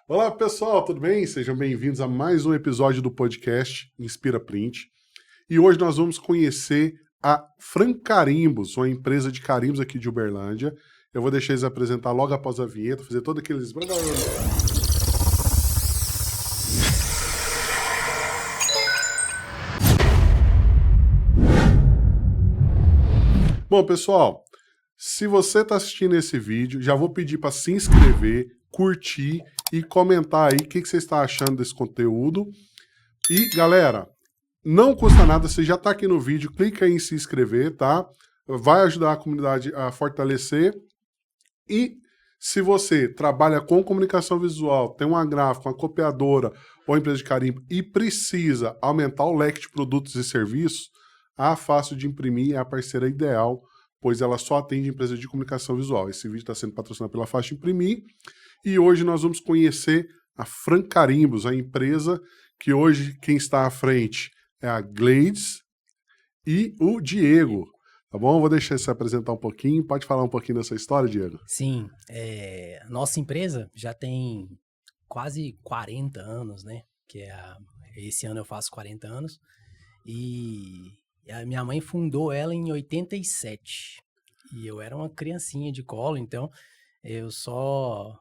Olá, pessoal, tudo bem? Sejam bem-vindos a mais um episódio do podcast Inspira Print. E hoje nós vamos conhecer a Francarimbos, uma empresa de carimbos aqui de Uberlândia. Eu vou deixar eles apresentar logo após a vinheta, fazer todo aqueles... Bom, pessoal, se você está assistindo esse vídeo, já vou pedir para se inscrever, curtir e comentar aí o que você está achando desse conteúdo. E, galera, não custa nada, você já está aqui no vídeo, clica aí em se inscrever, tá? Vai ajudar a comunidade a fortalecer. E se você trabalha com comunicação visual, tem uma gráfica, uma copiadora ou empresa de carimbo e precisa aumentar o leque de produtos e serviços, a Fácil de Imprimir é a parceira ideal, pois ela só atende empresas de comunicação visual. Esse vídeo está sendo patrocinado pela Fácil de Imprimir e hoje nós vamos conhecer a Francarimbos, a empresa que hoje quem está à frente é a Gleides e o Diego. Tá bom? Vou deixar você apresentar um pouquinho. Pode falar um pouquinho dessa história, Diego? Sim, nossa empresa já tem quase 40 anos, né? Esse ano eu faço 40 anos. E a minha mãe fundou ela em 87. E eu era uma criancinha de colo, então eu só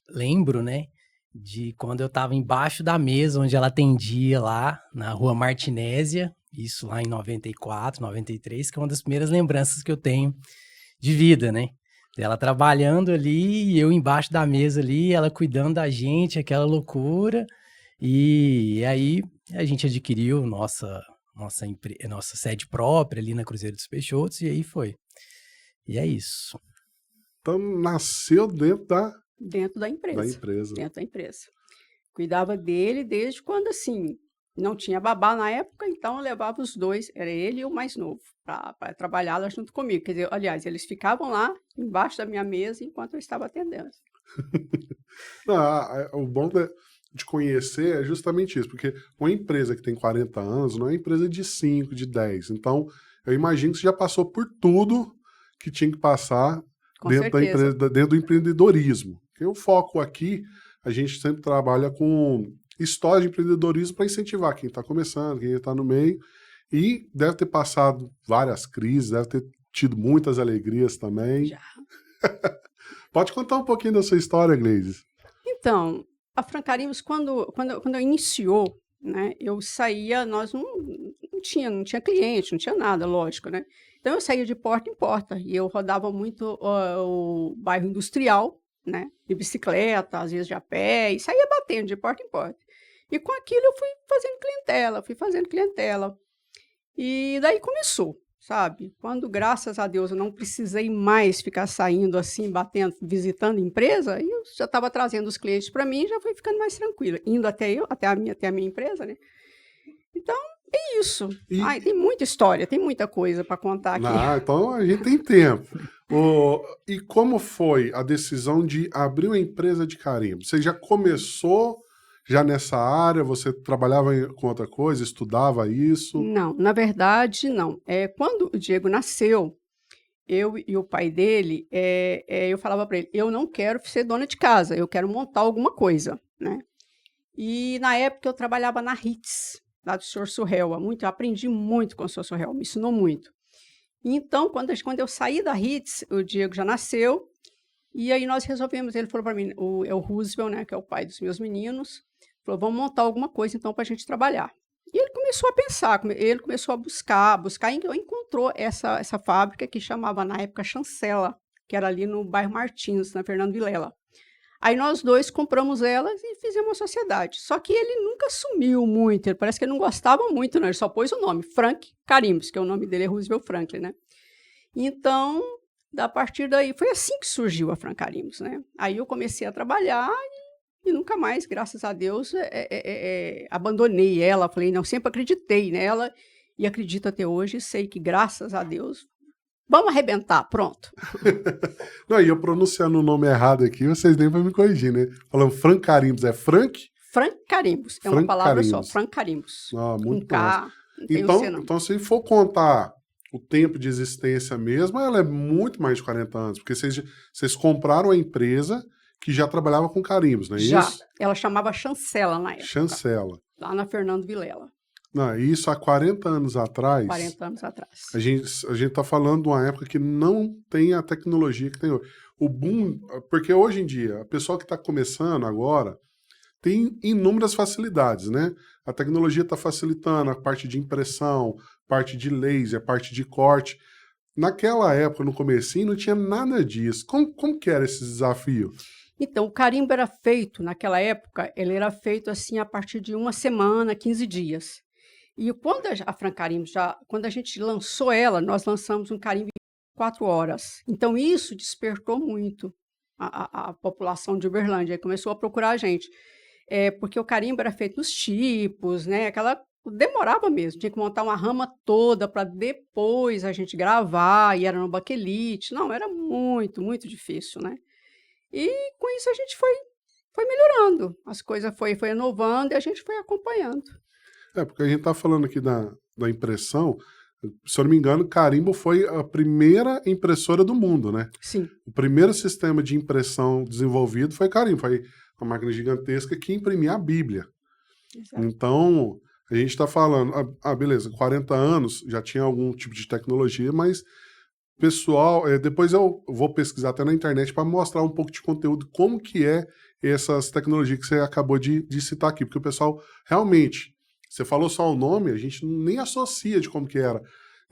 lembro, né? De quando eu estava embaixo da mesa onde ela atendia lá na Rua Martinésia, isso lá em 94, 93, que é uma das primeiras lembranças que eu tenho de vida, né? Ela trabalhando ali, e eu embaixo da mesa ali, ela cuidando da gente, aquela loucura. E aí a gente adquiriu nossa sede própria ali na Cruzeiro dos Peixotos, e aí foi. E é isso. Então, nasceu dentro da Empresa. empresa. Dentro da empresa. Cuidava dele desde quando, assim, não tinha babá na época, então eu levava os dois, era ele e o mais novo, para trabalhar lá junto comigo. Quer dizer, aliás, eles ficavam lá embaixo da minha mesa enquanto eu estava atendendo. O bom de conhecer é justamente isso, porque uma empresa que tem 40 anos não é uma empresa de 5, de 10. Então, eu imagino que você já passou por tudo que tinha que passar dentro da empresa, dentro do empreendedorismo. Porque o foco aqui, a gente sempre trabalha com história de empreendedorismo para incentivar quem está começando, quem está no meio, e deve ter passado várias crises, deve ter tido muitas alegrias também. Já. Pode contar um pouquinho da sua história, Gleides? Então, a Francarimbos, quando iniciou, né, eu saía, nós não tinha cliente, não tinha nada, lógico, né? Então eu saía de porta em porta e eu rodava muito o bairro industrial, né, de bicicleta, às vezes de a pé, e saía batendo de porta em porta. E com aquilo eu fui fazendo clientela. E daí começou, sabe? Quando, graças a Deus, eu não precisei mais ficar saindo assim, batendo, visitando empresa, eu já estava trazendo os clientes para mim, já fui ficando mais tranquila, indo até a minha empresa, né? Então, é isso. Ai, tem muita história, tem muita coisa para contar aqui. Então a gente tem tempo. E como foi a decisão de abrir uma empresa de carimbo? Você já começou já nessa área? Você trabalhava com outra coisa, estudava isso? Não, na verdade, não. Quando o Diego nasceu, eu e o pai dele, eu falava para ele, eu não quero ser dona de casa, eu quero montar alguma coisa, né? E na época eu trabalhava na Hits, lá do Sr. Surrell, eu aprendi muito com o Sr. Surrell, me ensinou muito. Então, quando eu saí da Hits, o Diego já nasceu, e aí nós resolvemos, ele falou para mim, é o Roosevelt, né, que é o pai dos meus meninos, falou, vamos montar alguma coisa então para a gente trabalhar. E ele começou a pensar, ele começou a buscar, e encontrou essa fábrica que chamava na época Chancela, que era ali no bairro Martins, na Fernando Vilela. Aí nós dois compramos elas e fizemos uma sociedade. Só que ele nunca assumiu muito, parece que ele não gostava muito, não, ele só pôs o nome, Frank Carimbos, que é o nome dele é Roosevelt Franklin, né? Então, a partir daí, foi assim que surgiu a Francarimbos, né? Aí eu comecei a trabalhar e nunca mais, graças a Deus, abandonei ela. Falei, não, sempre acreditei nela e acredito até hoje. Sei que, graças a Deus, vamos arrebentar, pronto. Não, e eu pronunciando o nome errado aqui, vocês nem vão me corrigir, né? Falando Francarimbos, é Frank? Francarimbos, é uma palavra só, Francarimbos. Muito com K, então, se for contar o tempo de existência mesmo, ela é muito mais de 40 anos, porque vocês compraram a empresa que já trabalhava com carimbos, não é Já. isso? Ela chamava Chancela na época. Chancela. Lá na Fernando Vilela. Não, isso há 40 anos atrás. 40 anos atrás. A gente tá falando de uma época que não tem a tecnologia que tem hoje. O boom, porque hoje em dia, a pessoa que está começando agora tem inúmeras facilidades, né? A tecnologia está facilitando a parte de impressão, parte de laser, parte de corte. Naquela época, no comecinho, não tinha nada disso. Como que era esse desafio? Então, o carimbo era feito, naquela época, ele era feito assim a partir de uma semana, 15 dias. E quando a Fran Carimbo, quando a gente lançou ela, nós lançamos um carimbo em 4 horas. Então, isso despertou muito a população de Uberlândia, aí começou a procurar a gente. Porque o carimbo era feito nos tipos, né? Demorava mesmo, tinha que montar uma rama toda para depois a gente gravar, e era no baquelite. Não, era muito, muito difícil, né? E com isso a gente foi melhorando, as coisas foi inovando e a gente foi acompanhando. Porque a gente está falando aqui da impressão, se eu não me engano, carimbo foi a primeira impressora do mundo, né? Sim. O primeiro sistema de impressão desenvolvido foi carimbo, foi uma máquina gigantesca que imprimia a Bíblia. Exato. Então, a gente está falando, beleza, 40 anos, já tinha algum tipo de tecnologia, mas pessoal, depois eu vou pesquisar até na internet para mostrar um pouco de conteúdo, como que é essas tecnologias que você acabou de citar aqui, porque o pessoal realmente, você falou só o nome, a gente nem associa de como que era.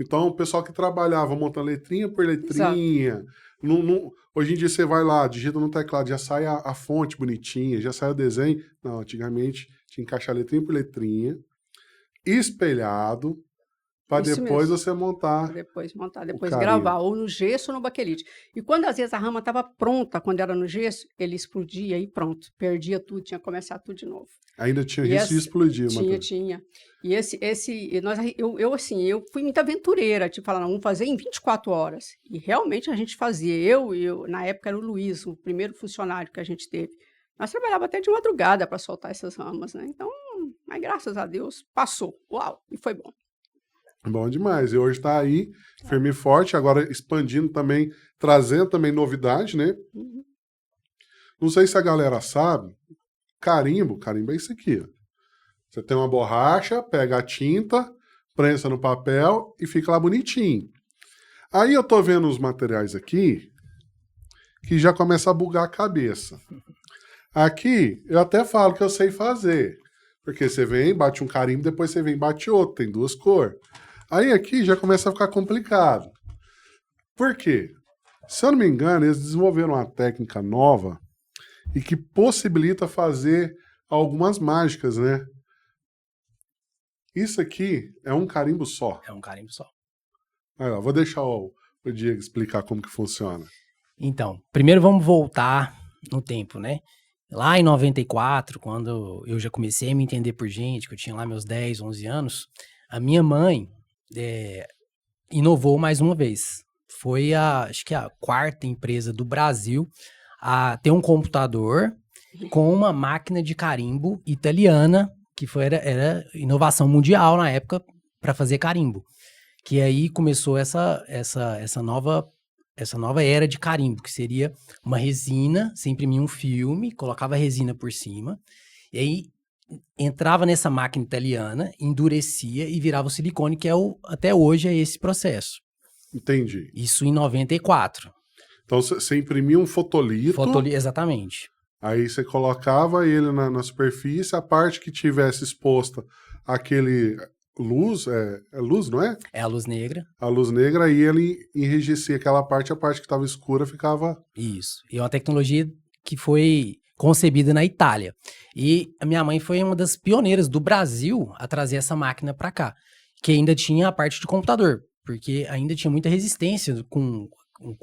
Então, o pessoal que trabalhava montando letrinha por letrinha, hoje em dia você vai lá, digita no teclado, já sai a fonte bonitinha, já sai o desenho. Não, antigamente tinha que encaixar letrinha por letrinha, espelhado, para depois você montar. Depois gravar, ou no gesso ou no baquelite. E quando às vezes a rama estava pronta, quando era no gesso, ele explodia e pronto, perdia tudo, tinha que começar tudo de novo. Ainda tinha risco de explodir, Tinha. E eu fui muito aventureira, tipo, falando, vamos fazer em 24 horas. E realmente a gente fazia. Na época era o Luiz, o primeiro funcionário que a gente teve. Nós trabalhávamos até de madrugada para soltar essas ramas, né? Então, mas graças a Deus, passou. Uau! E foi bom. Bom demais. E hoje está aí, firme e forte, agora expandindo também, trazendo também novidade, né? Uhum. Não sei se a galera sabe, carimbo é isso aqui, ó. Você tem uma borracha, pega a tinta, prensa no papel e fica lá bonitinho. Aí eu tô vendo os materiais aqui que já começa a bugar a cabeça. Aqui eu até falo que eu sei fazer, porque você vem, bate um carimbo, depois você vem, bate outro, tem 2 cores. Aí aqui já começa a ficar complicado. Por quê? Se eu não me engano, eles desenvolveram uma técnica nova e que possibilita fazer algumas mágicas, né? Isso aqui é um carimbo só. É um carimbo só. Aí, ó, vou deixar o Diego explicar como que funciona. Então, primeiro vamos voltar no tempo, né? Lá em 94, quando eu já comecei a me entender por gente, que eu tinha lá meus 10, 11 anos, a minha mãe inovou mais uma vez. Foi acho que a 4ª empresa do Brasil a ter um computador com uma máquina de carimbo italiana, que era inovação mundial na época para fazer carimbo. Que aí começou essa nova era de carimbo, que seria uma resina, você imprimia um filme, colocava a resina por cima, e aí entrava nessa máquina italiana, endurecia e virava o silicone, que até hoje é esse processo. Entendi. Isso em 94. Então você imprimia um fotolito. Exatamente. Aí você colocava ele na superfície, a parte que tivesse exposta aquele luz, é luz, não é? É a luz negra. A luz negra, aí ele enrijecia aquela parte, a parte que estava escura ficava... Isso. E é uma tecnologia que foi concebida na Itália. E a minha mãe foi uma das pioneiras do Brasil a trazer essa máquina para cá, que ainda tinha a parte de computador, porque ainda tinha muita resistência com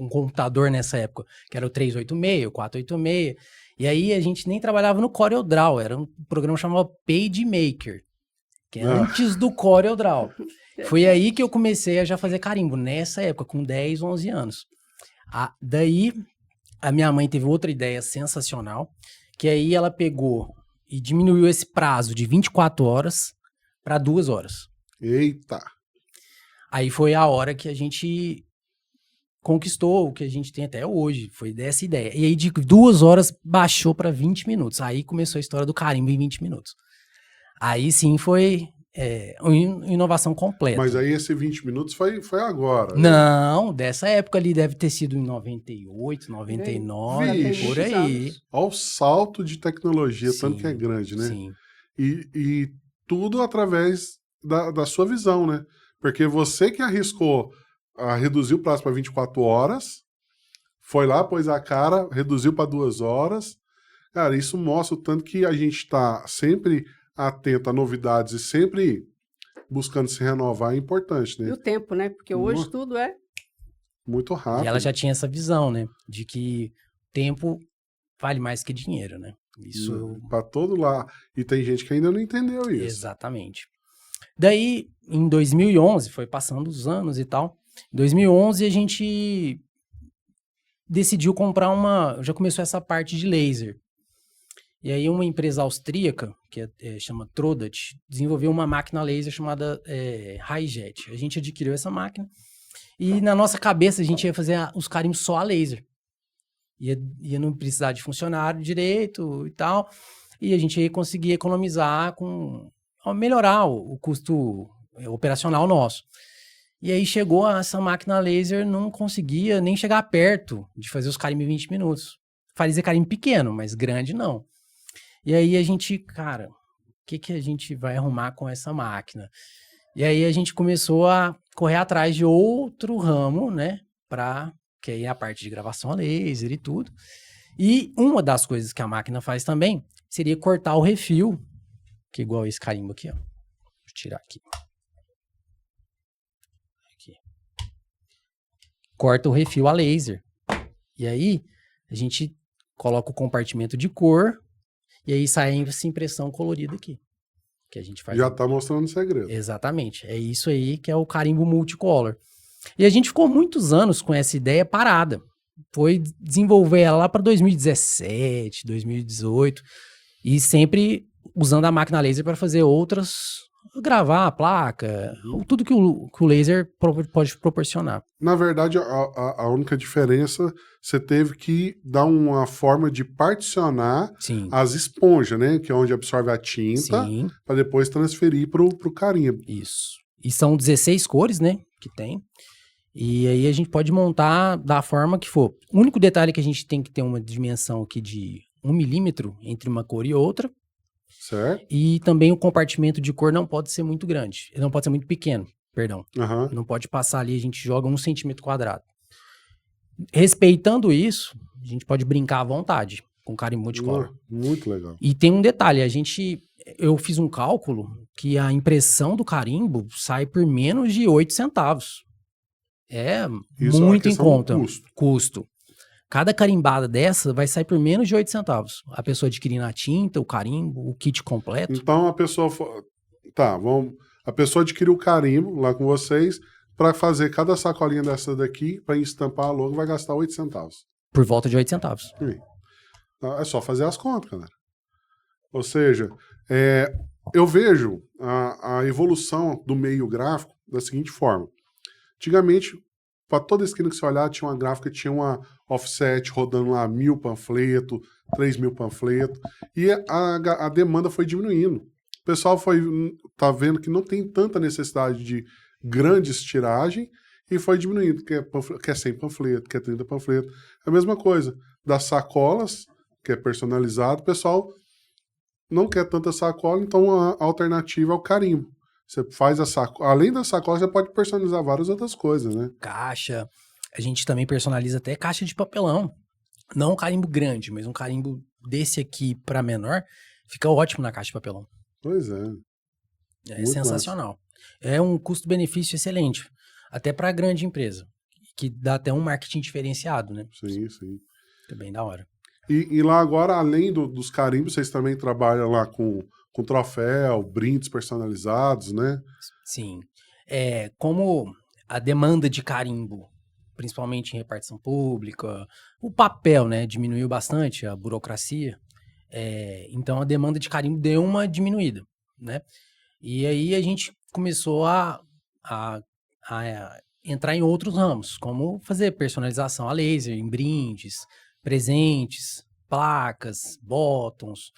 computador nessa época, que era o 386, o 486, e aí a gente nem trabalhava no CorelDRAW, era um programa chamado PageMaker, que é antes do CorelDRAW. Foi aí que eu comecei a já fazer carimbo, nessa época, com 10, 11 anos. Daí, a minha mãe teve outra ideia sensacional, que aí ela pegou e diminuiu esse prazo de 24 horas para 2 horas. Eita! Aí foi a hora que a gente conquistou o que a gente tem até hoje. Foi dessa ideia. E aí de 2 horas baixou para 20 minutos. Aí começou a história do carimbo em 20 minutos. Aí sim foi uma inovação completa. Mas aí esse 20 minutos foi agora. Não, dessa época ali deve ter sido em 98, 99, Vixe. por aí. Olha o salto de tecnologia, tanto Sim, que é grande, né? Sim. E tudo através da sua visão, né? Porque você que arriscou a reduzir o prazo para 24 horas, foi lá, pôs a cara, reduziu para 2 horas. Cara, isso mostra o tanto que a gente está sempre atento a novidades e sempre buscando se renovar é importante, E né? o tempo, né? Porque hoje tudo é... Muito rápido. E ela já tinha essa visão, né? De que tempo vale mais que dinheiro, né? Isso... Para todo lá. E tem gente que ainda não entendeu isso. Exatamente. Daí, em 2011, foi passando os anos e tal. Em 2011, a gente decidiu comprar já começou essa parte de laser. E aí uma empresa austríaca, que chama Trodat, desenvolveu uma máquina laser chamada HiJet. A gente adquiriu essa máquina e na nossa cabeça a gente ia fazer os carimbos só a laser. Ia não precisar de funcionário direito e tal. E a gente ia conseguir economizar melhorar o custo operacional nosso. E aí chegou essa máquina laser, não conseguia nem chegar perto de fazer os carimbos em 20 minutos. Fazia carimbo pequeno, mas grande não. E aí a gente, cara, o que a gente vai arrumar com essa máquina? E aí a gente começou a correr atrás de outro ramo, né? Que aí é a parte de gravação a laser e tudo. E uma das coisas que a máquina faz também seria cortar o refil, que é igual esse carimbo aqui, ó. Deixa eu tirar aqui. Corta o refil a laser. E aí a gente coloca o compartimento de cor e aí sai essa impressão colorida aqui. Que a gente faz. Já tá mostrando o segredo. Exatamente. É isso aí que é o carimbo multicolor. E a gente ficou muitos anos com essa ideia parada. Foi desenvolver ela lá para 2017, 2018 e sempre usando a máquina laser para fazer outras, gravar a placa, tudo que o laser pode proporcionar. Na verdade, a única diferença, você teve que dar uma forma de particionar Sim. as esponjas, né? Que é onde absorve a tinta, para depois transferir pro carimbo. Isso. E são 16 cores, né? Que tem. E aí a gente pode montar da forma que for. O único detalhe é que a gente tem que ter uma dimensão aqui de 1 milímetro entre uma cor e outra. Certo. E também o compartimento de cor não pode ser muito grande. Não pode ser muito pequeno, perdão. Uhum. Não pode passar ali, a gente joga 1 centímetro quadrado. Respeitando isso, a gente pode brincar à vontade com carimbo multicolor. Muito legal. E tem um detalhe, eu fiz um cálculo que a impressão do carimbo sai por menos de 8 centavos. É Isso muito em conta. Custo. Cada carimbada dessa vai sair por menos de 8 centavos. A pessoa adquirindo a tinta, o carimbo, o kit completo. Então a pessoa... A pessoa adquiriu o carimbo lá com vocês para fazer cada sacolinha dessa daqui, para estampar a logo, vai gastar 8 centavos. Por volta de 8 centavos. Sim. É só fazer as contas, galera. Ou seja, eu vejo a evolução do meio gráfico da seguinte forma. Antigamente, para toda esquina que você olhar, tinha uma gráfica, tinha uma offset rodando lá 1.000 panfletos, 3.000 panfletos, e a demanda foi diminuindo. O pessoal tá vendo que não tem tanta necessidade de grandes tiragens e foi diminuindo, quer 100 panfletos, quer 30 panfletos. É a mesma coisa das sacolas, que é personalizado, o pessoal não quer tanta sacola, então a alternativa é o carimbo. Você faz a sacola, além da sacola, você pode personalizar várias outras coisas, né? Caixa, a gente também personaliza até caixa de papelão. Não um carimbo grande, mas um carimbo desse aqui para menor, fica ótimo na caixa de papelão. Pois é. É sensacional. É um custo-benefício excelente, até para grande empresa, que dá até um marketing diferenciado, né? Sim, sim. É bem da hora. E lá agora, além dos carimbos, vocês também trabalham lá com troféu, brindes personalizados, né? Sim. Como a demanda de carimbo, principalmente em repartição pública, o papel, né, diminuiu bastante, a burocracia, então a demanda de carimbo deu uma diminuída, né? E aí a gente começou a entrar em outros ramos, como fazer personalização a laser, em brindes, presentes, placas, bottoms,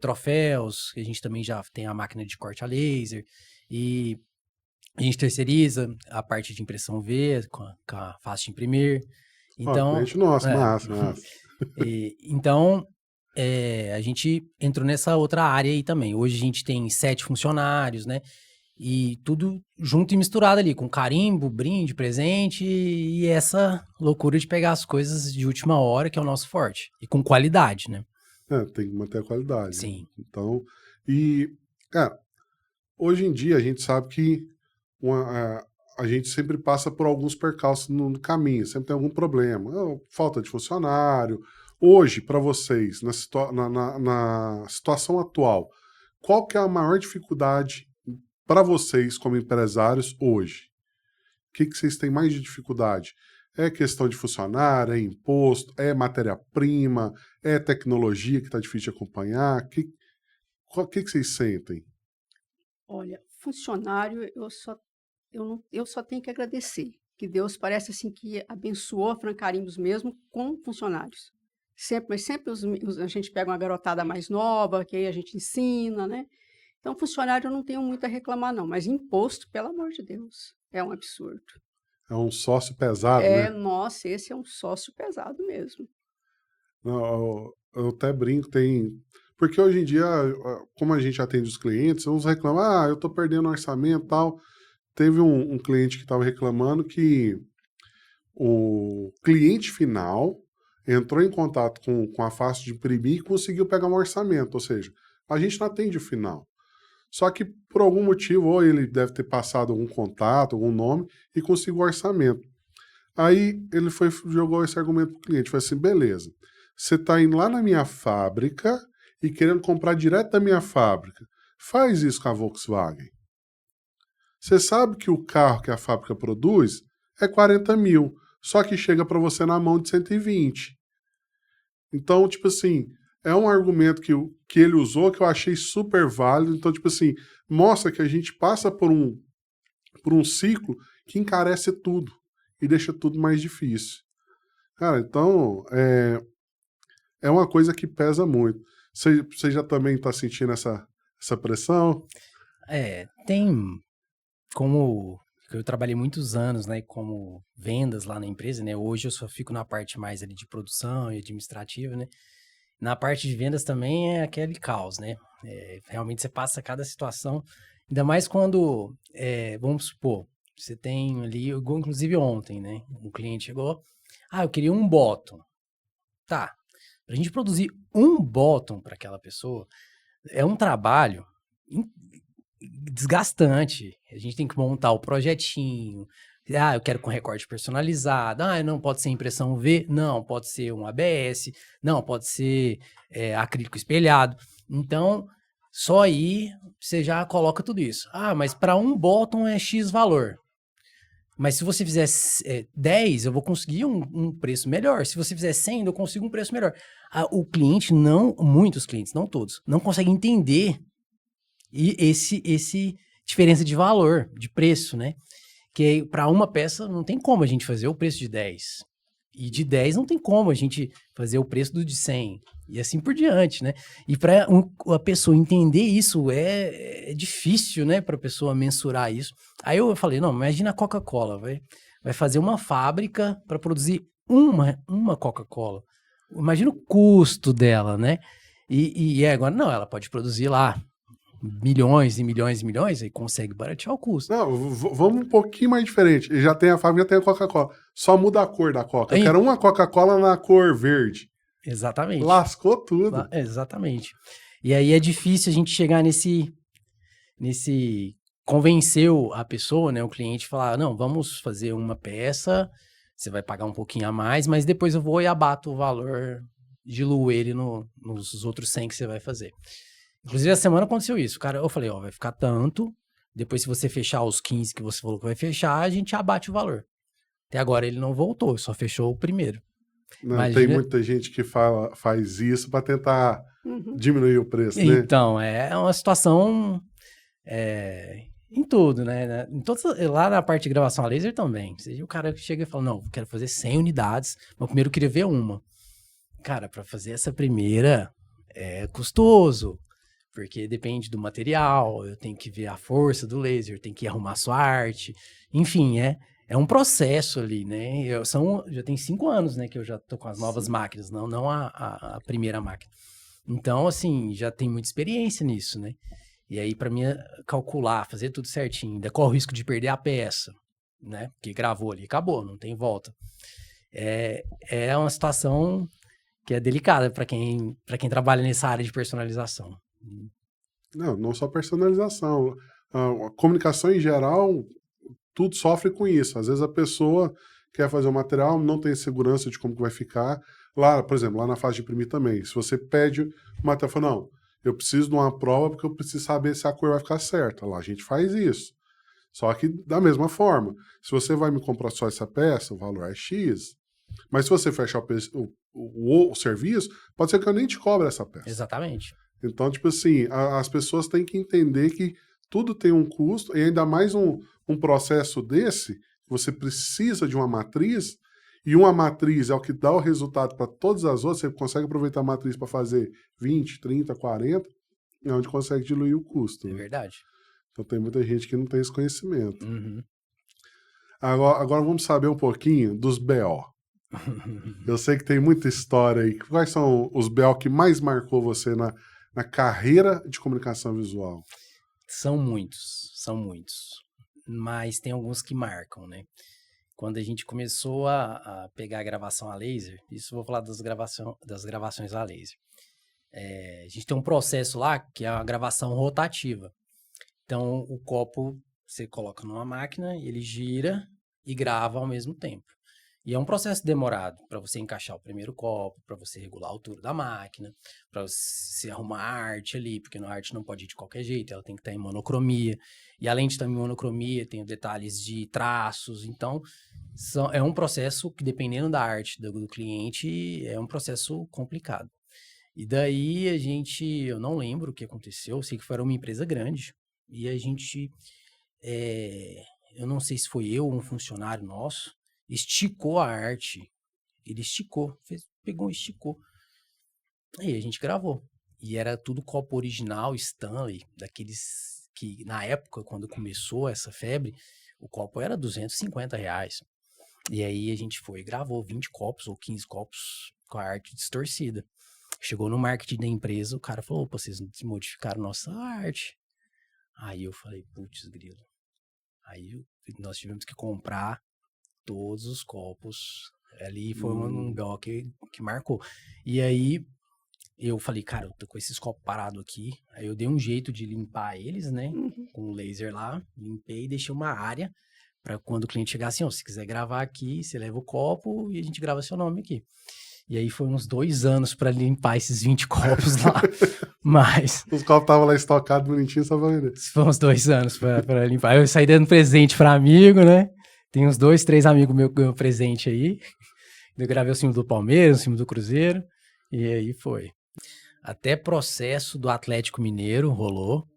troféus, que a gente também já tem a máquina de corte a laser, e a gente terceiriza a parte de impressão V com a fácil de imprimir. Então, cliente nosso, massa. Então, a gente entrou nessa outra área aí também. Hoje a gente tem 7 funcionários, né? E tudo junto e misturado ali, com carimbo, brinde, presente e essa loucura de pegar as coisas de última hora, que é o nosso forte. E com qualidade, né? Tem que manter a qualidade. Sim. Então, hoje em dia a gente sabe que a gente sempre passa por alguns percalços no caminho, sempre tem algum problema. Falta de funcionário. Hoje, para vocês, na situação atual, qual que é a maior dificuldade para vocês como empresários hoje? O que vocês têm mais de dificuldade? É questão de funcionário, é imposto, é matéria-prima, é tecnologia que está difícil de acompanhar? O que vocês sentem? Olha, funcionário, eu só tenho que agradecer, que Deus parece assim que abençoou a Francarimbos mesmo com funcionários. Mas sempre a gente pega uma garotada mais nova, que aí a gente ensina, né? Então, funcionário eu não tenho muito a reclamar, não. Mas imposto, pelo amor de Deus, é um absurdo. É um sócio pesado, né? Nossa, esse é um sócio pesado mesmo. Eu até brinco, porque hoje em dia, como a gente atende os clientes, uns reclamam, eu tô perdendo orçamento e tal. Teve um cliente que estava reclamando que o cliente final entrou em contato com a fácil de imprimir e conseguiu pegar um orçamento, ou seja, a gente não atende o final. Só que por algum motivo, ou ele deve ter passado algum contato, algum nome, e conseguiu o orçamento. Aí ele jogou esse argumento para o cliente, falou assim, beleza, você está indo lá na minha fábrica e querendo comprar direto da minha fábrica. Faz isso com a Volkswagen. Você sabe que o carro que a fábrica produz é 40 mil, só que chega para você na mão de 120. Então, tipo assim, é um argumento que ele usou que eu achei super válido. Então, tipo assim, mostra que a gente passa por um ciclo que encarece tudo e deixa tudo mais difícil. Cara, então, é uma coisa que pesa muito. Você já também está sentindo essa pressão? Tem como eu trabalhei muitos anos, né, como vendas lá na empresa, né? Hoje eu só fico na parte mais ali de produção e administrativa, né? Na parte de vendas também é aquele caos, né? Realmente você passa cada situação, ainda mais quando, vamos supor, você tem ali, inclusive ontem, né? Um cliente chegou, eu queria um bottom. Tá, pra gente produzir um bottom para aquela pessoa, é um trabalho desgastante. A gente tem que montar o projetinho. Eu quero com recorte personalizado. Não pode ser impressão V. Não, pode ser um ABS. Não, pode ser acrílico espelhado. Então, só aí você já coloca tudo isso. Mas para um bottom é X valor. Mas se você fizer 10, eu vou conseguir um preço melhor. Se você fizer 100, eu consigo um preço melhor. O cliente muitos clientes, não todos, não conseguem entender esse diferença de valor, de preço, né? Que para uma peça não tem como a gente fazer o preço de 10. E de 10 não tem como a gente fazer o preço do de 100. E assim por diante, né? E para a pessoa entender isso é difícil, né? Para a pessoa mensurar isso. Aí eu falei, não, imagina a Coca-Cola, vai fazer uma fábrica para produzir uma Coca-Cola. Imagina o custo dela, né? E agora, não, ela pode produzir lá milhões e milhões e milhões e consegue baratear o custo. Não, vamos um pouquinho mais diferente. Já tem a fábrica, já tem a Coca-Cola. Só muda a cor da Coca. Eu quero uma Coca-Cola na cor verde. Exatamente. Lascou tudo. Exatamente. E aí é difícil a gente chegar nesse convencer a pessoa, né, o cliente, falar, não, vamos fazer uma peça, você vai pagar um pouquinho a mais, mas depois eu vou e abato o valor, diluo ele nos outros 100 que você vai fazer. Inclusive, a semana aconteceu isso. Cara, eu falei, vai ficar tanto. Depois, se você fechar os 15 que você falou que vai fechar, a gente abate o valor. Até agora ele não voltou, só fechou o primeiro. Não, tem muita gente que faz isso para tentar diminuir o preço, né? Então, é uma situação Em tudo, né? Lá na parte de gravação a laser também. O cara chega e fala, não, quero fazer 100 unidades, mas primeiro eu queria ver uma. Cara, para fazer essa primeira é custoso, porque depende do material, eu tenho que ver a força do laser, tenho que arrumar sua arte. Enfim, é um processo ali, né? Já tem 5 anos, né, que eu já tô com as novas máquinas, não a primeira máquina. Então, assim, já tem muita experiência nisso, né? E aí, para mim, calcular, fazer tudo certinho, ainda corre o risco de perder a peça, né? Porque gravou ali, acabou, não tem volta. É uma situação que é delicada para quem trabalha nessa área de personalização. Não só personalização. A comunicação em geral, tudo sofre com isso. Às vezes a pessoa quer fazer o material, não tem segurança de como que vai ficar. Lá, por exemplo, lá na fase de imprimir também. Se você pede o material, fala, não, eu preciso de uma prova porque eu preciso saber se a cor vai ficar certa. Lá a gente faz isso. Só que da mesma forma, se você vai me comprar só essa peça, o valor é X. Mas se você fechar o serviço, pode ser que eu nem te cobre essa peça. Exatamente. Então, tipo assim, as pessoas têm que entender que tudo tem um custo, e ainda mais um processo desse, você precisa de uma matriz, e uma matriz é o que dá o resultado para todas as outras, você consegue aproveitar a matriz para fazer 20, 30, 40, é onde consegue diluir o custo. É verdade. Então tem muita gente que não tem esse conhecimento. Uhum. Agora vamos saber um pouquinho dos BO. Eu sei que tem muita história aí. Quais são os BO que mais marcou você na carreira de comunicação visual? São muitos. Mas tem alguns que marcam, né? Quando a gente começou a pegar a gravação a laser, isso eu vou falar das gravações a laser. A gente tem um processo lá que é a gravação rotativa. Então, o copo você coloca numa máquina, ele gira e grava ao mesmo tempo. E é um processo demorado para você encaixar o primeiro copo, para você regular a altura da máquina, para você arrumar a arte ali, porque a arte não pode ir de qualquer jeito, ela tem que estar em monocromia. E além de estar em monocromia, tem detalhes de traços. Então, é um processo que, dependendo da arte do cliente, é um processo complicado. E daí eu não lembro o que aconteceu, eu sei que foi uma empresa grande, e a gente, eu não sei se foi eu ou um funcionário nosso, esticou a arte. Ele esticou, pegou e esticou. Aí a gente gravou. E era tudo copo original, Stanley, daqueles que na época, quando começou essa febre, o copo era R$250. E aí a gente foi e gravou 20 copos ou 15 copos com a arte distorcida. Chegou no marketing da empresa, o cara falou, opa, vocês modificaram nossa arte. Aí eu falei, putz, grilo. Aí nós tivemos que comprar todos os copos. Ali foi um BO que marcou. E aí eu falei, cara, eu tô com esses copos parados aqui. Aí eu dei um jeito de limpar eles, né? Com o laser lá. Limpei e deixei uma área para quando o cliente chegar assim, ó, se quiser gravar aqui, você leva o copo e a gente grava seu nome aqui. E aí foi uns 2 anos para limpar esses 20 copos lá. Mas... Os copos estavam lá estocados, bonitinhos, só pra vender. Foi uns 2 anos para limpar. Eu saí dando presente para amigo, né? Tem uns 2, 3 amigos meus que ganhou presente aí. Eu gravei o símbolo do Palmeiras, o símbolo do Cruzeiro. E aí foi. Até processo do Atlético Mineiro rolou.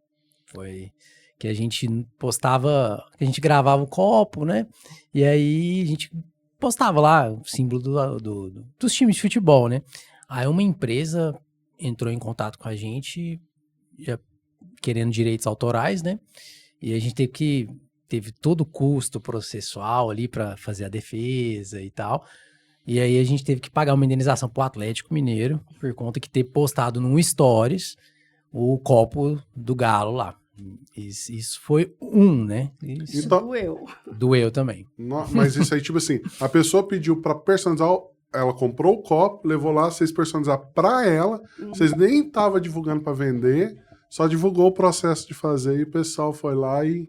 Foi que a gente postava, a gente gravava o copo, né? E aí a gente postava lá o símbolo dos times de futebol, né? Aí uma empresa entrou em contato com a gente, já querendo direitos autorais, né? E a gente teve todo o custo processual ali para fazer a defesa e tal. E aí a gente teve que pagar uma indenização pro Atlético Mineiro por conta que ter postado num Stories o copo do Galo lá. Isso foi né? Isso Então, doeu também. Mas isso aí, tipo assim, a pessoa pediu pra personalizar, ela comprou o copo, levou lá, vocês personalizaram pra ela, vocês nem estavam divulgando pra vender, só divulgou o processo de fazer e o pessoal foi lá e,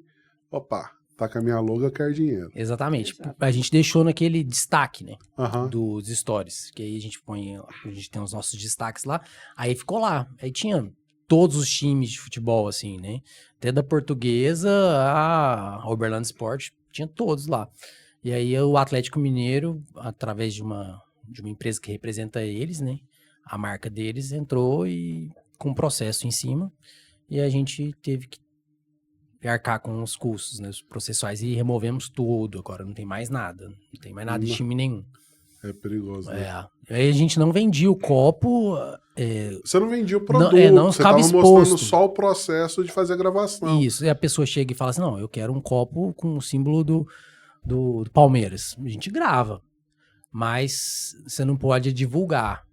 opa, tá com a minha logo, eu quero dinheiro. Exatamente. A gente deixou naquele destaque, né? Uhum. Dos stories, que aí a gente tem os nossos destaques lá, aí ficou lá, aí tinha todos os times de futebol, assim, né? Até da Portuguesa a Uberlândia Sport, tinha todos lá. E aí o Atlético Mineiro, através de uma empresa que representa eles, né? A marca deles entrou e com um processo em cima, e a gente teve que arcar com os custos, né, os processuais, e removemos tudo. Agora não tem mais nada. Não tem mais nada de time nenhum. É perigoso, né? Aí a gente não vendia o copo. Você não vendia o produto, não você ficava estava mostrando exposto. só o processo de fazer a gravação. Isso, e a pessoa chega e fala assim, não, eu quero um copo com o símbolo do Palmeiras. A gente grava, mas você não pode divulgar,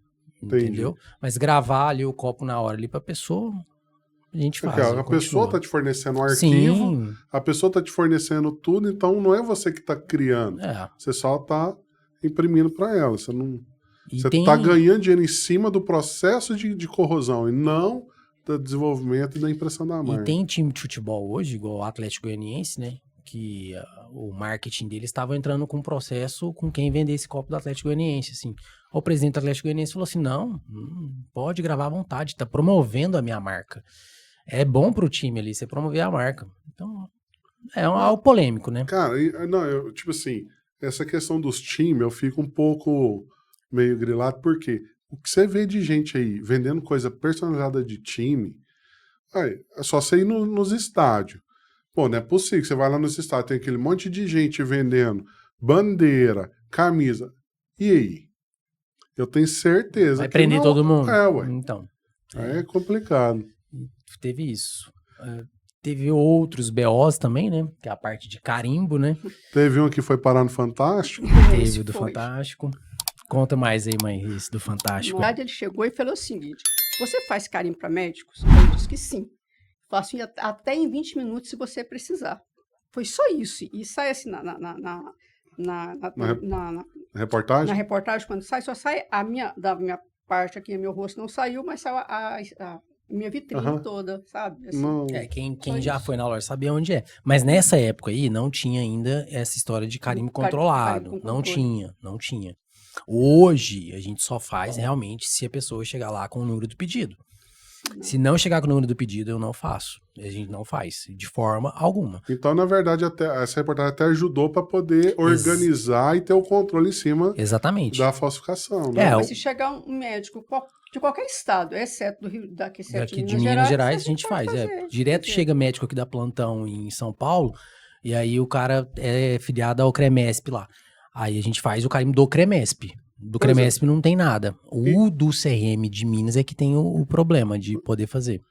Entendi. entendeu? Mas gravar ali o copo na hora ali pra pessoa, a gente faz. Porque a pessoa tá te fornecendo um arquivo, Sim. a pessoa tá te fornecendo tudo, então não é você que tá criando. Você só tá imprimindo para ela. Você não... Você tá ganhando dinheiro em cima do processo de corrosão e não do desenvolvimento e da impressão da marca. E tem time de futebol hoje, igual o Atlético Goianiense, né? Que o marketing deles estava entrando com um processo com quem vender esse copo do Atlético Goianiense, assim. O presidente do Atlético Goianiense falou assim, não, pode gravar à vontade, tá promovendo a minha marca. É bom pro time ali, você promover a marca. Então, é algo polêmico, né? Cara, tipo assim, essa questão dos times, eu fico um pouco meio grilado, porque o que você vê de gente aí vendendo coisa personalizada de time, é só você ir nos estádios. Pô, não é possível que você vai lá nos estádios, tem aquele monte de gente vendendo bandeira, camisa. E aí? Eu tenho certeza vai que prender não... todo mundo. Ué. Então. É complicado. Teve isso. Teve outros BOs também, né? Que é a parte de carimbo, né? Teve um que foi parar no Fantástico. Teve o do Fantástico. Conta mais aí, mãe, esse do Fantástico. Na verdade, ele chegou e falou o seguinte, você faz carimbo para médicos? Eu disse que sim. Faço até em 20 minutos se você precisar. Foi só isso. E sai assim na reportagem? Na reportagem, quando sai, só sai da minha parte aqui, meu rosto não saiu, mas saiu a minha vitrine toda, sabe? Assim, quem já foi na loja sabe onde é. Mas nessa época aí não tinha ainda essa história de carimbo controlado. Carimbo não tinha. Hoje a gente só faz realmente se a pessoa chegar lá com o número do pedido. Se não chegar com o número do pedido, eu não faço. A gente não faz, de forma alguma. Então, na verdade, essa reportagem até ajudou para poder organizar e ter o controle em cima da falsificação. Né? Mas se chegar um médico de qualquer estado, exceto do Rio, daqui de Minas Gerais, a gente faz. Direto chega médico aqui da plantão em São Paulo, e aí o cara é filiado ao CREMESP lá. Aí a gente faz o carimbo do CREMESP. Do CREMESP não tem nada. O do CRM de Minas é que tem o problema de poder fazer.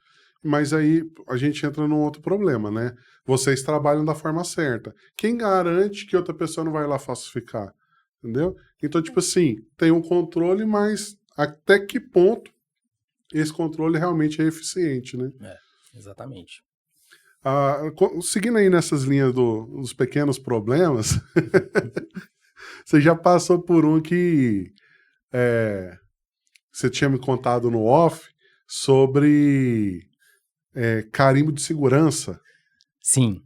Mas aí a gente entra num outro problema, né? Vocês trabalham da forma certa. Quem garante que outra pessoa não vai lá falsificar? Entendeu? Então, tipo assim, tem um controle, mas até que ponto esse controle realmente é eficiente, né? Exatamente. Seguindo aí nessas linhas dos pequenos problemas... Você já passou por um que você tinha me contado no off sobre carimbo de segurança. Sim,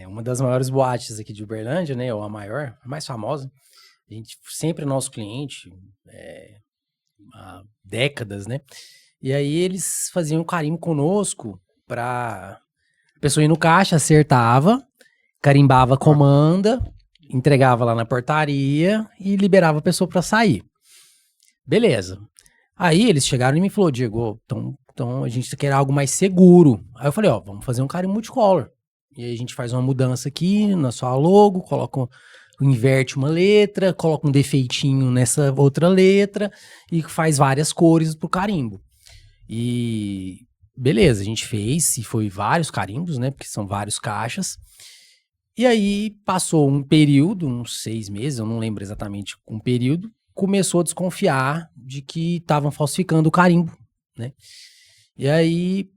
uma das maiores boates aqui de Uberlândia, né, ou a maior, a mais famosa. A gente sempre é nosso cliente há décadas, né? E aí eles faziam carimbo conosco pra pessoa ir no caixa, acertava, carimbava a comanda, entregava lá na portaria e liberava a pessoa para sair. Beleza. Aí eles chegaram e me falaram, Diego, então a gente quer algo mais seguro. Aí eu falei, vamos fazer um carimbo multicolor. E aí a gente faz uma mudança aqui na sua logo, inverte uma letra, coloca um defeitinho nessa outra letra e faz várias cores pro carimbo. E beleza, a gente fez, e foi vários carimbos, né, porque são vários caixas. E aí passou um período, uns 6 meses, eu não lembro exatamente um período, começou a desconfiar de que estavam falsificando o carimbo, né? E aí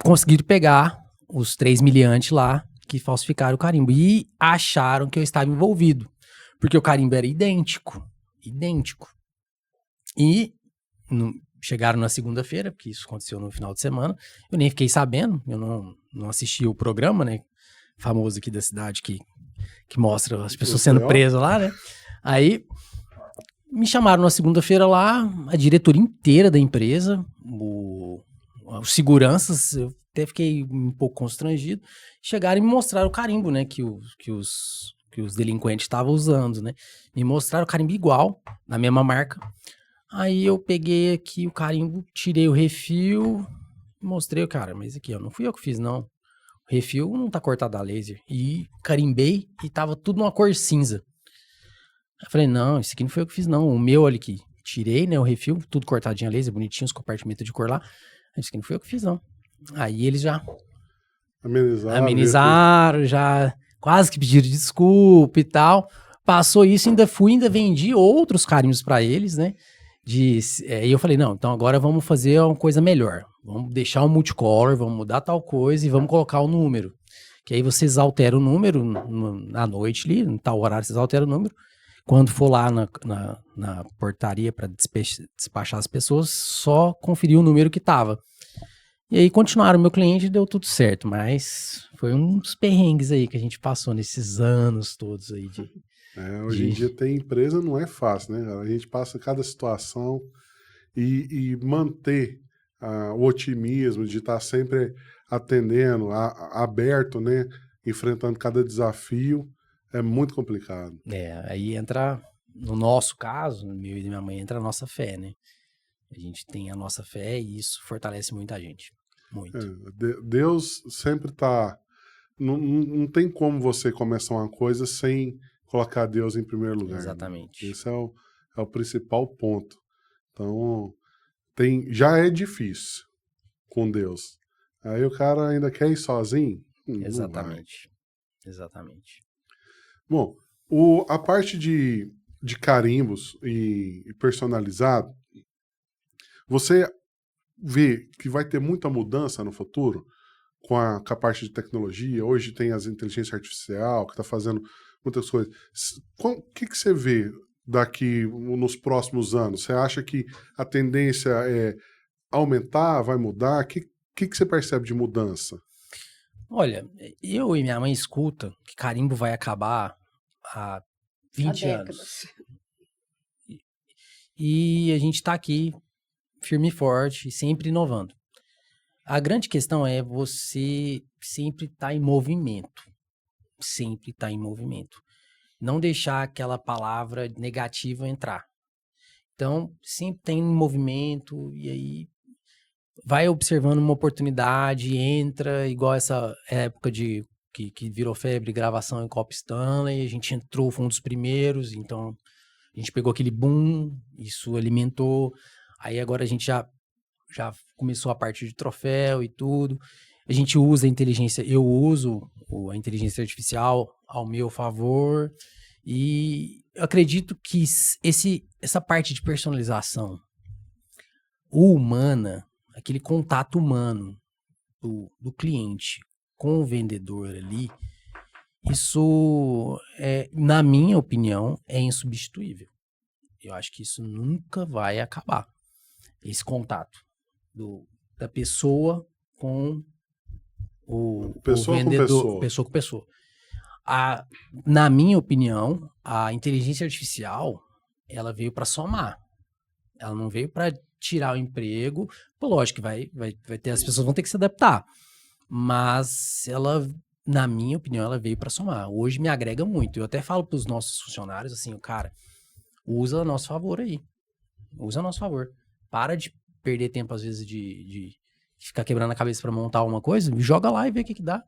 conseguiram pegar os 3 miliantes lá que falsificaram o carimbo e acharam que eu estava envolvido, porque o carimbo era idêntico. E chegaram na segunda-feira, porque isso aconteceu no final de semana, eu nem fiquei sabendo, eu não assisti o programa, né? Famoso aqui da cidade que mostra as pessoas sendo presas lá, né? Aí me chamaram na segunda-feira lá, a diretoria inteira da empresa, os seguranças, eu até fiquei um pouco constrangido, chegaram e me mostraram o carimbo, né, que os delinquentes estavam usando, né? Me mostraram o carimbo igual, na mesma marca. Aí eu peguei aqui o carimbo, tirei o refil, mostrei o cara, mas aqui, não fui eu que fiz, não. refil não tá cortado a laser. E carimbei e tava tudo numa cor cinza. Eu falei, não, isso aqui não foi eu que fiz, não. O meu ali que tirei, né, o refil, tudo cortadinho a laser, bonitinho, os compartimentos de cor lá. Isso aqui não foi eu que fiz, não. Aí eles já amenizaram, já quase que pediram desculpa e tal. Passou isso, ainda vendi outros carimbos pra eles, né? E eu falei, não, então agora vamos fazer uma coisa melhor. Vamos deixar o multicolor, vamos mudar tal coisa e vamos colocar o número. Que aí vocês alteram o número na noite ali, em tal horário vocês alteram o número. Quando for lá na portaria para despachar as pessoas, só conferir o número que tava. E aí continuaram, meu cliente e deu tudo certo, mas foi uns perrengues aí que a gente passou nesses anos todos aí hoje em dia ter empresa não é fácil, né? A gente passa cada situação e manter o otimismo de estar sempre atendendo, aberto, né? Enfrentando cada desafio, é muito complicado. Aí entra, no nosso caso, meu e da minha mãe, entra a nossa fé, né? A gente tem a nossa fé e isso fortalece muita gente. Muito. Deus sempre tá... Não tem como você começar uma coisa sem colocar Deus em primeiro lugar. Exatamente. Né? Esse é o principal ponto. Então, já é difícil com Deus. Aí o cara ainda quer ir sozinho? Exatamente. Exatamente. Bom, a parte de carimbos e personalizado, você vê que vai ter muita mudança no futuro com a parte de tecnologia? Hoje tem as inteligência artificial que está fazendo muitas coisas. O que você vê daqui nos próximos anos? Você acha que a tendência é aumentar, vai mudar? O que você percebe de mudança? Olha, eu e minha mãe escutam que carimbo vai acabar há 20 anos. E a gente está aqui firme e forte, sempre inovando. A grande questão é você sempre estar em movimento. Sempre estar em movimento. Não deixar aquela palavra negativa entrar. Então, sempre tem um movimento e aí vai observando uma oportunidade, entra, igual essa época que virou febre, gravação em Copa Stanley, a gente entrou, foi um dos primeiros, então a gente pegou aquele boom, isso alimentou, aí agora a gente já começou a parte de troféu e tudo, a gente usa a inteligência, eu uso a inteligência artificial ao meu favor, e eu acredito que essa parte de personalização humana, aquele contato humano do cliente com o vendedor ali, isso, na minha opinião, é insubstituível. Eu acho que isso nunca vai acabar. Esse contato da pessoa com o vendedor. Pessoa com pessoa. Na minha opinião, a inteligência artificial, ela veio para somar. Ela não veio para tirar o emprego. Pô, lógico que vai ter, as pessoas vão ter que se adaptar. Mas ela, na minha opinião, ela veio para somar. Hoje me agrega muito. Eu até falo para os nossos funcionários assim, cara, usa a nosso favor aí. Usa a nosso favor. Para de perder tempo, às vezes, de ficar quebrando a cabeça para montar alguma coisa. Joga lá e vê o que dá.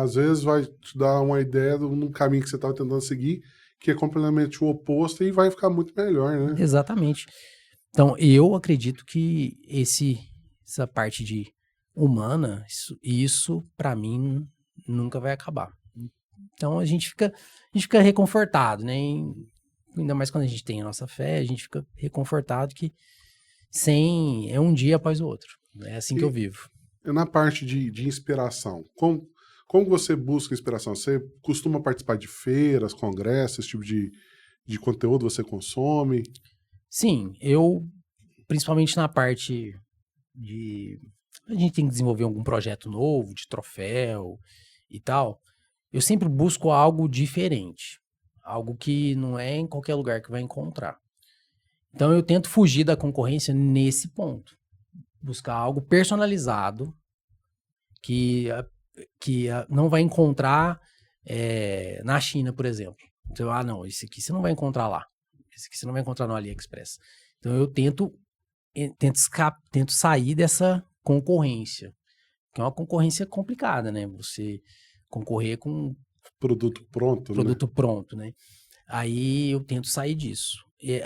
Às vezes vai te dar uma ideia num caminho que você estava tentando seguir, que é completamente o oposto e vai ficar muito melhor, né? Exatamente. Então, eu acredito que essa parte de humana, isso para mim nunca vai acabar. Então a gente fica reconfortado, né? Ainda mais quando a gente tem a nossa fé, a gente fica reconfortado que é um dia após o outro. É assim que eu vivo. Na parte de inspiração, como você busca inspiração? Você costuma participar de feiras, congressos, esse tipo de conteúdo você consome? Sim, principalmente na parte a gente tem que desenvolver algum projeto novo, de troféu e tal, eu sempre busco algo diferente, algo que não é em qualquer lugar que vai encontrar. Então eu tento fugir da concorrência nesse ponto, buscar algo personalizado que não vai encontrar na China, por exemplo. Então, não, esse aqui você não vai encontrar lá. Esse aqui você não vai encontrar no AliExpress. Então eu tento sair dessa concorrência. que é uma concorrência complicada, né? Você concorrer com Produto pronto, né? produto pronto, né? Aí eu tento sair disso. E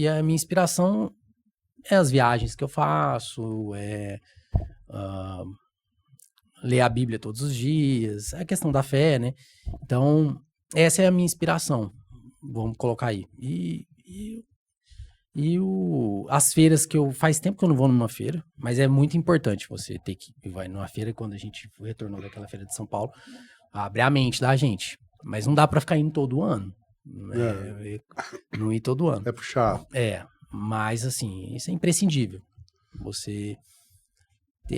a minha inspiração é as viagens que eu faço, ah, ler a Bíblia todos os dias, a questão da fé, né? Então, essa é a minha inspiração, vamos colocar aí. As feiras faz tempo que eu não vou numa feira, mas é muito importante você ter que vai numa feira. Quando a gente retornou daquela feira de São Paulo, abre a mente da gente, mas não dá pra ficar indo todo ano, não ir todo ano. É puxado. Mas assim, isso é imprescindível.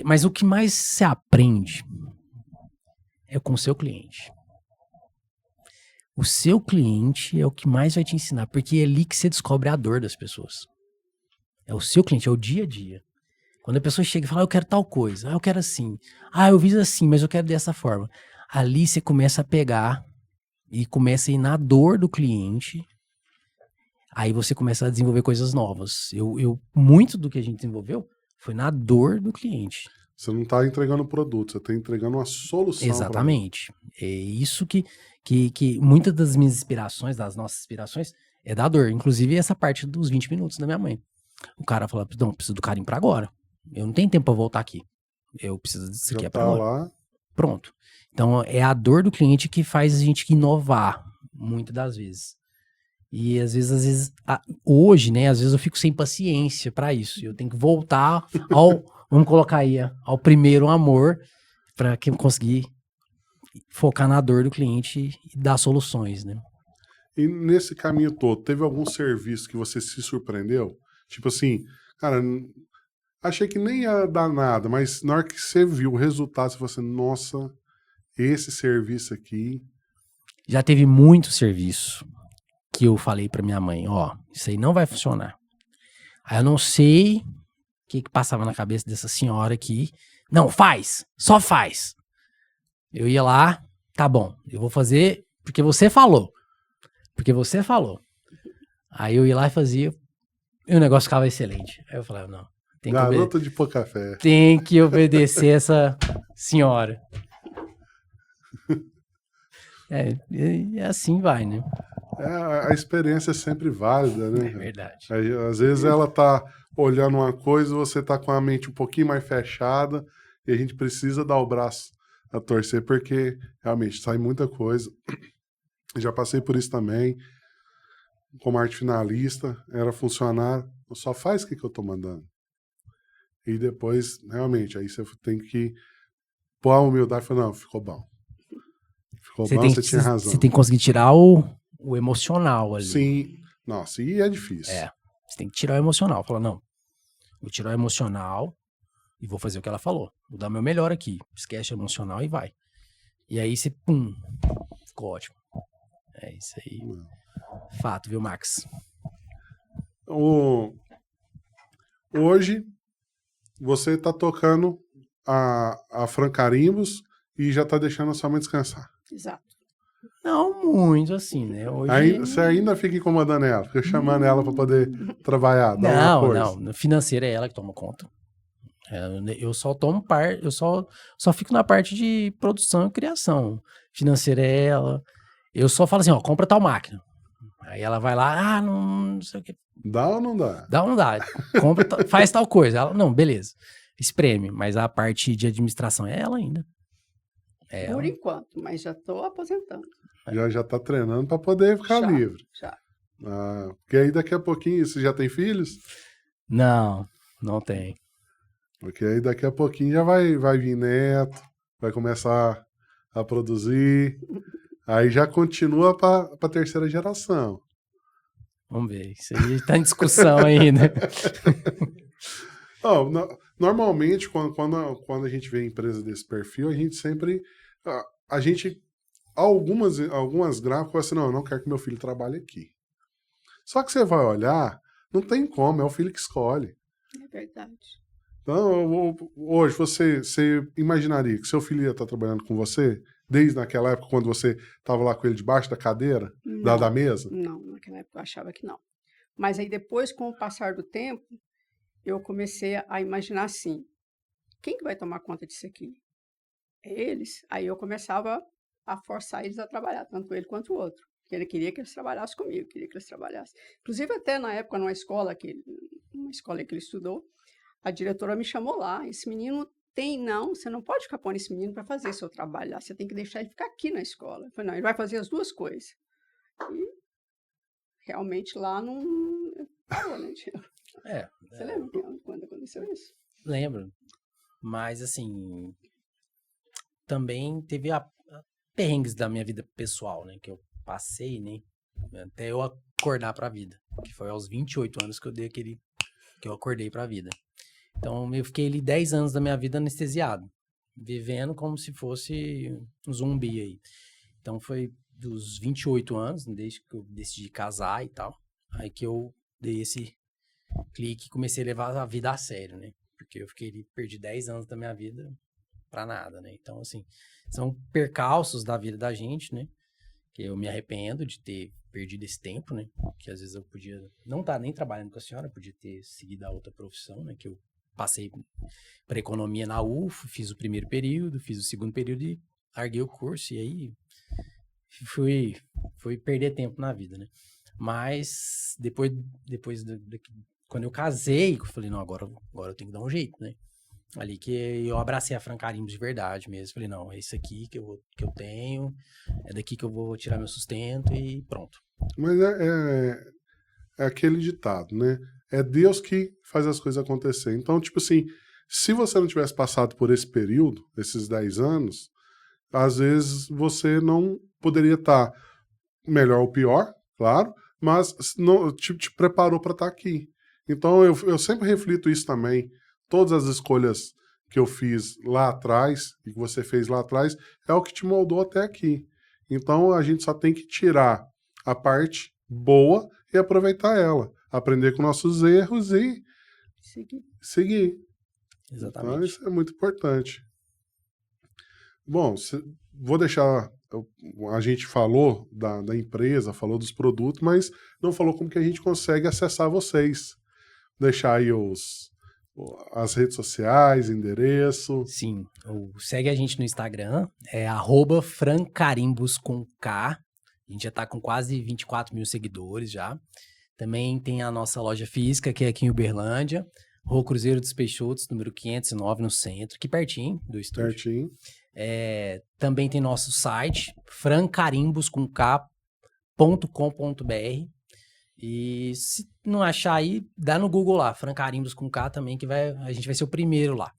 Mas o que mais se aprende é com o seu cliente. O seu cliente é o que mais vai te ensinar, porque é ali que você descobre a dor das pessoas. É o seu cliente, é o dia a dia. Quando a pessoa chega e fala, eu quero tal coisa, eu quero assim, eu fiz assim, mas eu quero dessa forma. Ali você começa a pegar e começa a ir na dor do cliente. Aí você começa a desenvolver coisas novas. Muito do que a gente desenvolveu foi na dor do cliente. Você não está entregando produto, você está entregando uma solução. Exatamente. É isso que muitas das minhas inspirações, das nossas inspirações, é da dor. Inclusive essa parte dos 20 minutos da minha mãe. O cara fala, não, eu preciso do carinho pra agora. Eu não tenho tempo pra voltar aqui. Eu preciso disso aqui, é pra agora. Lá. Pronto. Então é a dor do cliente que faz a gente inovar, muitas das vezes. E às vezes, hoje, né, às vezes eu fico sem paciência pra isso. Eu tenho que voltar vamos colocar aí, ao primeiro amor, pra que eu conseguir focar na dor do cliente e dar soluções, né? E nesse caminho todo, teve algum serviço que você se surpreendeu? Tipo assim, cara, achei que nem ia dar nada, mas na hora que você viu o resultado, você falou assim, nossa, esse serviço aqui... Já teve muito serviço que eu falei pra minha mãe, isso aí não vai funcionar. Aí eu não sei o que passava na cabeça dessa senhora aqui. Não, faz, só faz. Eu ia lá, tá bom, eu vou fazer porque você falou. Porque você falou. Aí eu ia lá e fazia, e o negócio ficava excelente. Aí eu falava, não, Garota de pouca fé. Tem que obedecer essa senhora. E assim vai, né? A experiência é sempre válida, né? É verdade. Aí, às vezes ela tá olhando uma coisa, você tá com a mente um pouquinho mais fechada, e a gente precisa dar o braço a torcer, porque realmente sai muita coisa. Já passei por isso também, como arte finalista, era funcionário, só faz o que eu tô mandando. E depois, realmente, aí você tem que pôr a humildade e falar, não, ficou bom. Ficou bom, você tinha razão. Você tem que conseguir tirar o emocional ali. Sim. Nossa, e é difícil. Você tem que tirar o emocional. Fala, não, vou tirar o emocional e vou fazer o que ela falou. Vou dar o meu melhor aqui. Esquece o emocional e vai. E aí você, ficou ótimo. É isso aí. Fato, viu, Max? Hoje, você tá tocando a Francarimbos e já tá deixando a sua mãe descansar. Exato. Não muito assim, né? Hoje... Você ainda fica incomodando ela, fica chamando ela para poder trabalhar. Não. Financeira é ela que toma conta. Eu só tomo parte, eu só fico na parte de produção e criação. Financeira é ela. Eu só falo assim, compra tal máquina. Aí ela vai lá, não sei o que. Dá ou não dá? Dá ou não dá? Compra, faz tal coisa. Ela, não, beleza. Espreme, mas a parte de administração é ela ainda. Por enquanto, mas já estou aposentando. Já tá treinando para poder ficar livre. Já. Porque aí daqui a pouquinho, você já tem filhos? Não tem. Porque aí daqui a pouquinho já vai vir neto, vai começar a produzir, aí já continua para a terceira geração. Vamos ver, isso aí tá em discussão ainda. Normalmente, quando a gente vê empresa desse perfil, a gente sempre... Algumas gráficas falam assim, não, eu não quero que meu filho trabalhe aqui. Só que você vai olhar, não tem como, é o filho que escolhe. É verdade. Então, hoje, você imaginaria que seu filho ia estar trabalhando com você desde naquela época, quando você estava lá com ele debaixo da cadeira, da mesa? Não, naquela época eu achava que não. Mas aí depois, com o passar do tempo, eu comecei a imaginar assim, quem que vai tomar conta disso aqui? eles, aí eu começava a forçar eles a trabalhar, tanto ele quanto o outro. Porque ele queria que eles trabalhassem comigo, queria que eles trabalhassem. Inclusive, até na época, numa escola que ele estudou, a diretora me chamou lá. Esse menino não, você não pode ficar pondo esse menino para fazer seu trabalho lá, você tem que deixar ele ficar aqui na escola. Eu falei, não, ele vai fazer as duas coisas. E realmente lá não parou, né, Diego? Você lembra quando aconteceu isso? Lembro. Mas, assim, também teve perrengues da minha vida pessoal, né? Que eu passei, né? Até eu acordar pra vida. Que foi aos 28 anos que eu dei que eu acordei pra vida. Então, eu fiquei ali 10 anos da minha vida anestesiado. Vivendo como se fosse um zumbi aí. Então, foi dos 28 anos, desde que eu decidi casar e tal. Aí que eu dei esse clique e comecei a levar a vida a sério, né? Porque eu perdi 10 anos da minha vida pra nada, né? Então, assim, são percalços da vida da gente, né? Que eu me arrependo de ter perdido esse tempo, né? Que às vezes eu podia não estar nem trabalhando com a senhora, podia ter seguido a outra profissão, né? Que eu passei para economia na UFO, fiz o primeiro período, fiz o segundo período e larguei o curso. E aí fui perder tempo na vida, né? Mas depois quando eu casei, eu falei, não, agora eu tenho que dar um jeito, né? Ali que eu abracei a Francarimbos de verdade mesmo. Falei, não, é isso aqui que eu tenho, é daqui que eu vou tirar meu sustento e pronto. Mas é aquele ditado, né? É Deus que faz as coisas acontecer. Então, tipo assim, se você não tivesse passado por esse período, esses 10 anos, às vezes você não poderia estar melhor ou pior, claro, mas não, te preparou para estar aqui. Então, eu sempre reflito isso também. Todas as escolhas que eu fiz lá atrás e que você fez lá atrás é o que te moldou até aqui. Então, a gente só tem que tirar a parte boa e aproveitar ela. Aprender com nossos erros e seguir. Exatamente. Então, isso é muito importante. Bom, vou deixar... A gente falou da empresa, falou dos produtos, mas não falou como que a gente consegue acessar vocês. Deixar aí as redes sociais, endereço. Sim, segue a gente no Instagram, é @francarimbos com K. A gente já tá com quase 24 mil seguidores já. Também tem a nossa loja física, que é aqui em Uberlândia, Rua Cruzeiro dos Peixotos, número 509, no centro, aqui pertinho do estúdio. Pertinho. Também tem nosso site, francarimbos.com.br. E se não achar aí, dá no Google lá, Francarimbos com K também, que a gente vai ser o primeiro lá.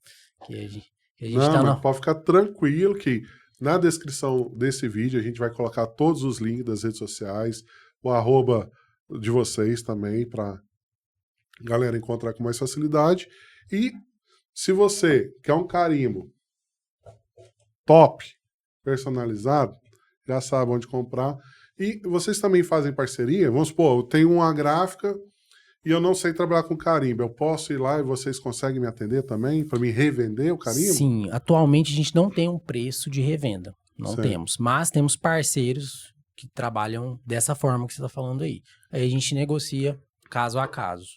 Que a gente mas pode ficar tranquilo que na descrição desse vídeo a gente vai colocar todos os links das redes sociais, o @ de vocês também, para galera encontrar com mais facilidade. E se você quer um carimbo top, personalizado, já sabe onde comprar. E vocês também fazem parceria? Vamos supor, eu tenho uma gráfica e eu não sei trabalhar com carimbo. Eu posso ir lá e vocês conseguem me atender também para me revender o carimbo? Sim, atualmente a gente não tem um preço de revenda. Não Certo. temos. Mas temos parceiros que trabalham dessa forma que você está falando aí. Aí a gente negocia caso a caso.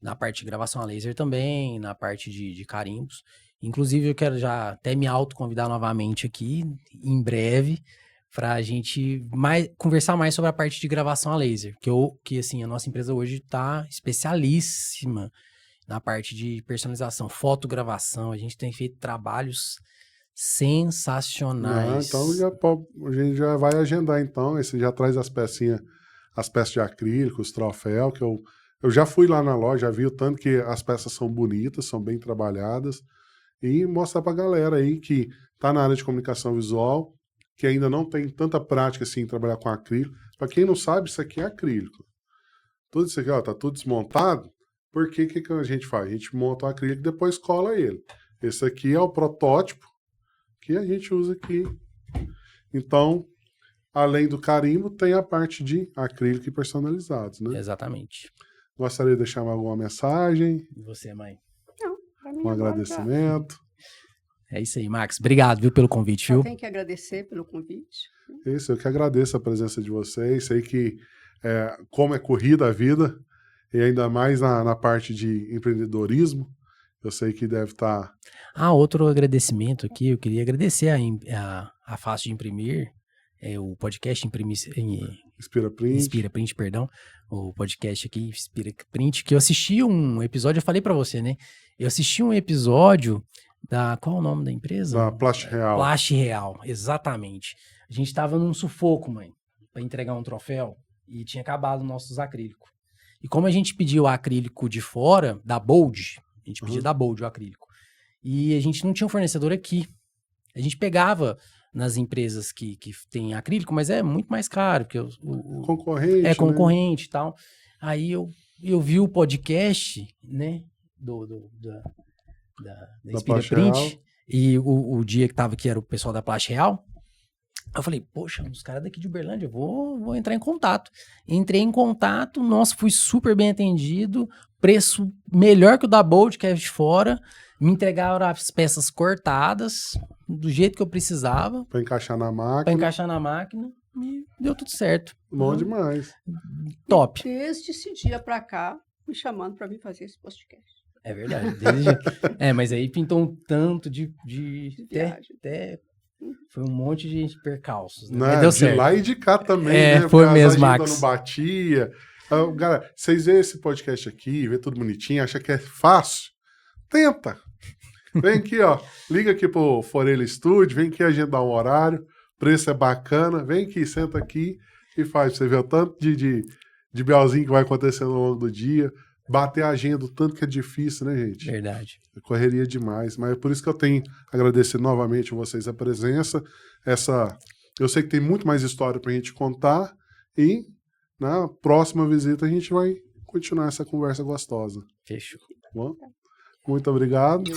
Na parte de gravação a laser também, na parte de carimbos. Inclusive, eu quero já até me autoconvidar novamente aqui, em breve, para a gente conversar mais sobre a parte de gravação a laser. Que assim, a nossa empresa hoje está especialíssima na parte de personalização, fotogravação. A gente tem feito trabalhos sensacionais. Então a gente já vai agendar então. Aí você já traz as peças de acrílico, os troféus, que eu já fui lá na loja, já vi o tanto que as peças são bonitas, são bem trabalhadas. E mostrar para a galera aí que está na área de comunicação visual, que ainda não tem tanta prática assim em trabalhar com acrílico. Para quem não sabe, isso aqui é acrílico. Tudo isso aqui, ó, tá tudo desmontado. Por que a gente faz? A gente monta o acrílico e depois cola ele. Esse aqui é o protótipo que a gente usa aqui. Então, além do carimbo, tem a parte de acrílico e personalizados, né? Exatamente. Gostaria de deixar alguma mensagem? E você, mãe? Um agradecimento. É isso aí, Max. Obrigado, viu, pelo convite, viu? Eu tenho que agradecer pelo convite. Isso, eu que agradeço a presença de vocês. Sei que como é corrida a vida, e ainda mais na parte de empreendedorismo, Eu sei que deve estar... Outro agradecimento aqui, eu queria agradecer a Fácil de Imprimir, o podcast Inspira Print. Inspira Print, perdão, o podcast aqui, Inspira Print, que eu assisti um episódio, eu falei pra você, né? Eu assisti um episódio qual é o nome da empresa? Da Plast Real. Plast Real, exatamente. A gente tava num sufoco, mãe, pra entregar um troféu e tinha acabado nossos acrílicos. E como a gente pediu o acrílico de fora, da Bold, a gente pedia da Bold o acrílico, e a gente não tinha um fornecedor aqui. A gente pegava nas empresas que tem acrílico, mas é muito mais caro, porque Concorrente, é concorrente e tal. Aí eu vi o podcast, né, da Inspira Print, e o dia que tava aqui era o pessoal da Plast Real. Eu falei, poxa, os caras daqui de Uberlândia, eu vou entrar em contato. Entrei em contato, nossa, fui super bem atendido, preço melhor que o da Bold, que é de fora, me entregaram as peças cortadas, do jeito que eu precisava. Pra encaixar na máquina. E deu tudo certo. Bom demais. Top. Desde esse dia pra cá, me chamando pra vir fazer esse podcast. É verdade. Mas aí pintou um tanto de viagem. Até foi um monte de percalços, né? Mas deu certo. De lá e de cá também, né? Foi mesmo, Max. Não batia. Galera, vocês veem esse podcast aqui, vê tudo bonitinho, acha que é fácil? Tenta. Vem aqui, ó. Liga aqui pro Forelha Studio, vem aqui agendar um horário. Preço é bacana. Vem aqui, senta aqui e faz. Você vê o tanto de belzinho que vai acontecer ao longo do dia. Bater a agenda, o tanto que é difícil, né, gente? Verdade. Correria demais. Mas é por isso que eu tenho que agradecer novamente a vocês a presença. Eu sei que tem muito mais história pra gente contar. E na próxima visita a gente vai continuar essa conversa gostosa. Fechou. Bom, muito obrigado.